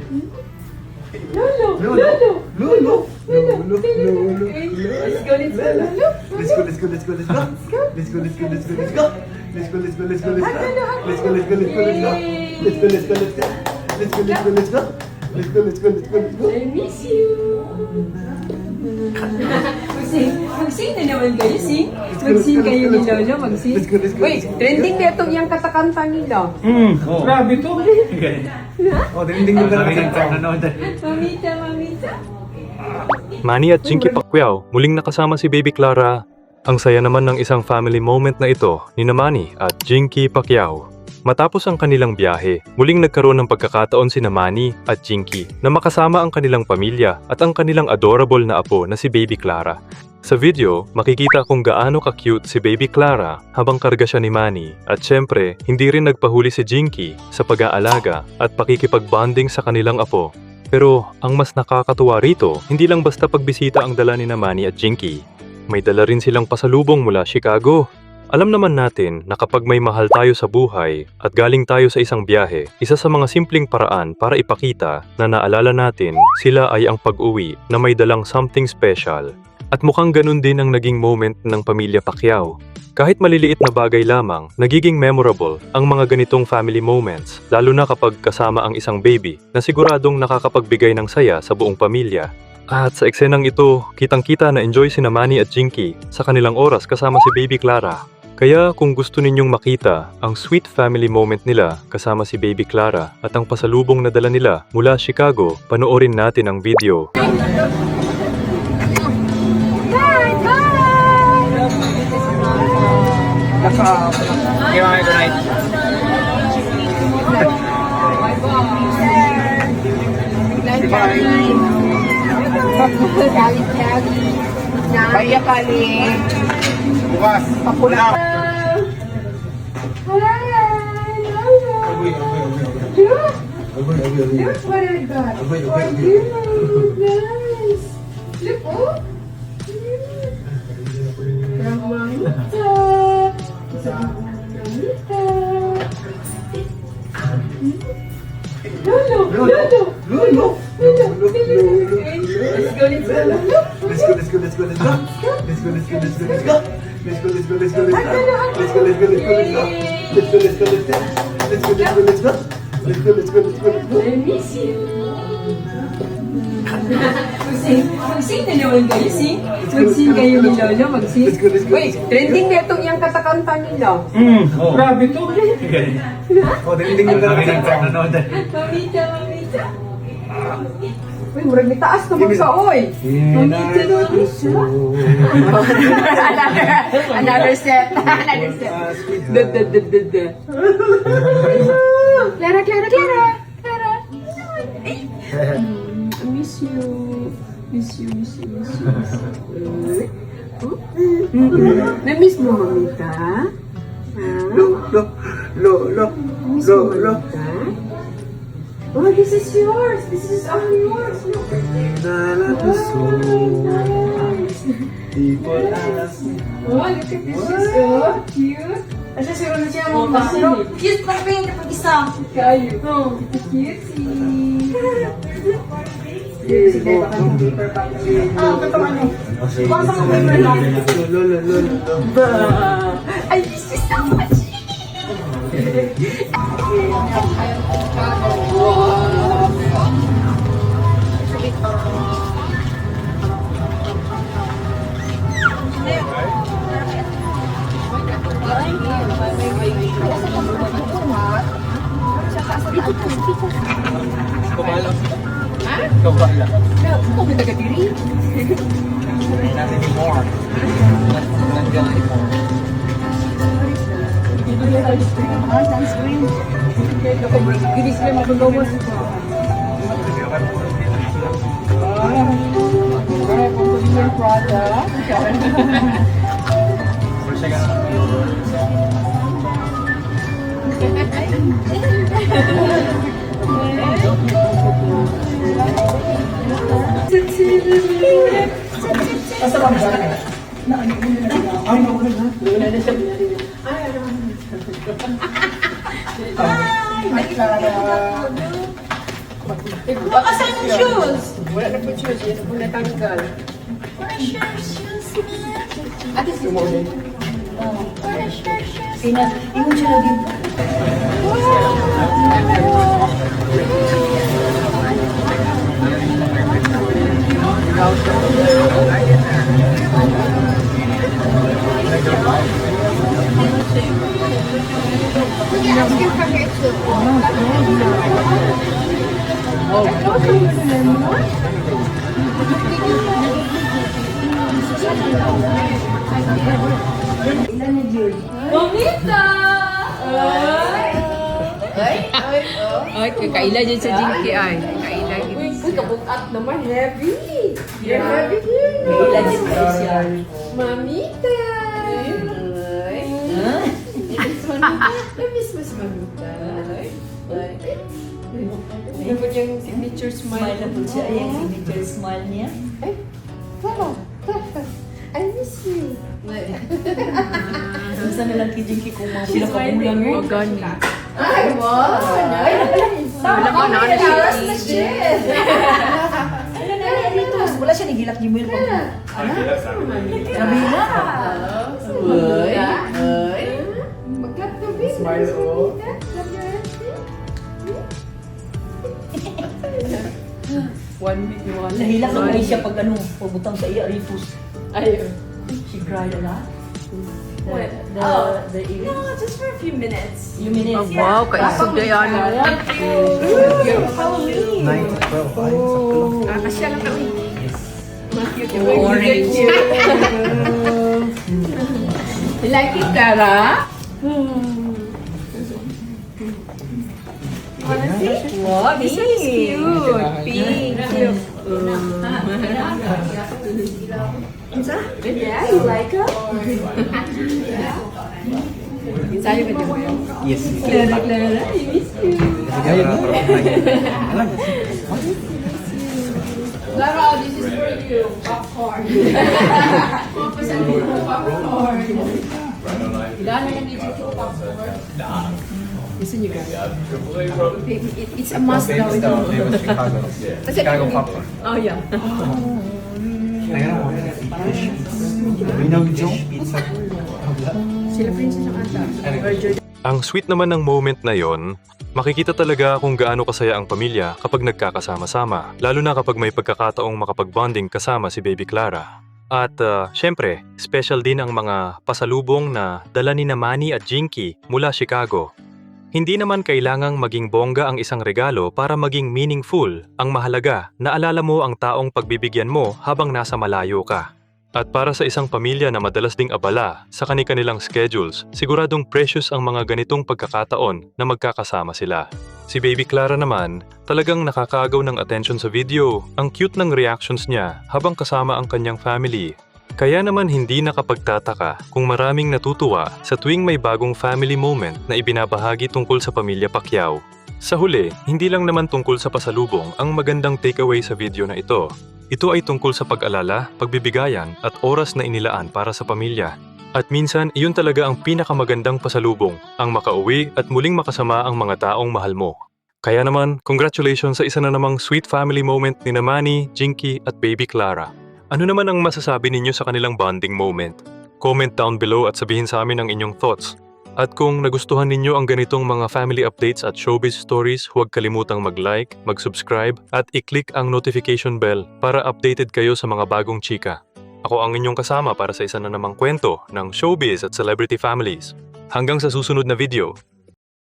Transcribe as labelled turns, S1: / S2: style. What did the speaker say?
S1: Lolo. Let's go, let's go, Lolo. I miss you. Mag-sing na naman kayo, sing. Mag-sing kayo ni Lolo, mag-sing. Wait, trending na itong yung katakanta nila.
S2: Grabe to.
S3: Oh, trending na
S1: Mamita, mamita.
S4: Manny at Jinky Pacquiao muling nakasama si Baby Clara. Ang saya naman ng isang family moment na ito ni Manny at Jinky Pacquiao. Matapos ang kanilang biyahe, muling nagkaroon ng pagkakataon si Manny at Jinky na makasama ang kanilang pamilya at ang kanilang adorable na apo na si Baby Clara. Sa video, makikita kung gaano ka-cute si Baby Clara habang karga siya ni Manny at syempre, hindi rin nagpahuli si Jinky sa pag-aalaga at pakikipag-bonding sa kanilang apo. Pero ang mas nakakatuwa rito, hindi lang basta pagbisita ang dala ni Manny at Jinky. May dala rin silang pasalubong mula Chicago. Alam naman natin na kapag may mahal tayo sa buhay at galing tayo sa isang biyahe, isa sa mga simpleng paraan para ipakita na naalala natin sila ay ang pag-uwi na may dalang something special. At mukhang ganun din ang naging moment ng pamilya Pacquiao. Kahit maliliit na bagay lamang, nagiging memorable ang mga ganitong family moments, lalo na kapag kasama ang isang baby na siguradong nakakapagbigay ng saya sa buong pamilya. At sa eksenang ito, kitang-kita na enjoy si Manny at Jinky sa kanilang oras kasama si Baby Clara. Kaya kung gusto ninyong makita ang sweet family moment nila kasama si Baby Clara at ang pasalubong na dala nila mula Chicago, panoorin natin ang video.
S1: Kaya kali.
S3: Bukas.
S1: Papula. Look what I got. For you. Nice. Look, oh. From Mamita. Lolo. Let's go, let's go. I miss you. Mag-sing na naman kayo, sing. Mag-sing kayo ni Lolo, mag-sing. Wait, trending na itong yung katakanta nila.
S2: Grabe to.
S3: Oh, trending na
S1: Mamita. Uy, murag may taas naman sa oy. Mamita. Another set. Clara. I miss you. Na-miss mo, Mamita? Miss mo, Mamita? Oh, this is yours. This is all yours. Look. Oh, look at this. She's so cute. Asa siguro na siya mong pasino.
S5: Cute pa rin kapag isa.
S1: Kayo. Oh, cute. Si Beba ka ng paper pack.
S5: Katong ano. Basta mo paper lang.
S1: I miss you so much.
S3: Kabala.
S1: Ako may taga-diri.
S3: Not anymore. Not anymore.
S1: Hindi sila magulowas. Consumer product.
S5: Basta ba ba?
S3: Ay, nakuha na.
S5: Hi! Baka sa yung shoes.
S1: Wala na po shoes. Yan po natanggal.
S5: Where's your shoes, man?
S1: Ate, si Model.
S5: Where's your shoes?
S3: Ingon siya lagi.
S5: Bonita!
S1: Ay, kaila dyan sa Jinky ay. Kaila dyan. Uy, kabukat naman. Heavy. You're heavy here.
S5: Kaila dyan kayo siya.
S1: Mamita. Ay. Miss Mamita. Miss Miss Mamita. Ay. Ano po yung signature smile?
S5: Smile na po siya. Ayan, signature smile niya.
S1: Ay. Wow. I miss you.
S5: Gusto na lang kijinki kung mga pinakabulang
S1: Oh,
S5: yun.
S1: gani.
S5: Ay, wow! Wala ka na na siya. Ano na yan dito? Wala siya nigilak niyo mo yun. Ano? Sabi na. Ay, ay.
S1: Magkatabi.
S3: Smile, oh.
S1: One week ni one.
S5: Nahilak na mo siya pag ano, pabutang sa iya rifus.
S1: Ayun.
S5: She cried a lot.
S1: What?
S5: The
S1: No, just for a few minutes.
S5: You mean it?
S1: Wow, kaisog na yan.
S5: Follow me.
S3: 9, 12, ay, sakto lang.
S1: Kasya lang kami.
S5: Orange.
S1: You like it, Cara?
S5: Wow,
S1: This is cute. Pink. Yeah, you like it? Sayo ka din mo yun?
S3: Yes.
S1: Clara, Clara, I miss you.
S3: Ayun, no? Alam,
S1: Clara, this is for you. Popcorn. Popcorn. Ilan na lang dito ko popcorn? Gusto niyo guys? It's a must daw.
S3: famous daw, famous Chicago. Chicago popcorn.
S1: Oh, yeah.
S3: Ayun, oh, fish. Binagyo. Pizza.
S1: Sila princess ang ata.
S4: Ang sweet naman ng moment na yon, makikita talaga kung gaano kasaya ang pamilya kapag nagkakasama-sama, lalo na kapag may pagkakataong makapag-bonding kasama si Baby Clara. At syempre, special din ang mga pasalubong na dala ni Manny at Jinky mula Chicago. Hindi naman kailangang maging bongga ang isang regalo para maging meaningful. Ang mahalaga, naalala mo ang taong pagbibigyan mo habang nasa malayo ka. At para sa isang pamilya na madalas ding abala sa kani-kanilang schedules, siguradong precious ang mga ganitong pagkakataon na magkakasama sila. Si Baby Clara naman, talagang nakakaagaw ng attention sa video. Ang cute ng reactions niya habang kasama ang kanyang family. Kaya naman hindi nakapagtataka kung maraming natutuwa sa tuwing may bagong family moment na ibinabahagi tungkol sa pamilya Pacquiao. Sa huli, hindi lang naman tungkol sa pasalubong ang magandang takeaway sa video na ito. Ito ay tungkol sa pag-alala, pagbibigayan at oras na inilaan para sa pamilya. At minsan, iyon talaga ang pinakamagandang pasalubong, ang makauwi at muling makasama ang mga taong mahal mo. Kaya naman, congratulations sa isa na namang sweet family moment ni Manny, Jinky at Baby Clara. Ano naman ang masasabi ninyo sa kanilang bonding moment? Comment down below at sabihin sa amin ang inyong thoughts. At kung nagustuhan ninyo ang ganitong mga family updates at showbiz stories, huwag kalimutang mag-like, mag-subscribe at i-click ang notification bell para updated kayo sa mga bagong chika. Ako ang inyong kasama para sa isa na namang kwento ng showbiz at celebrity families. Hanggang sa susunod na video,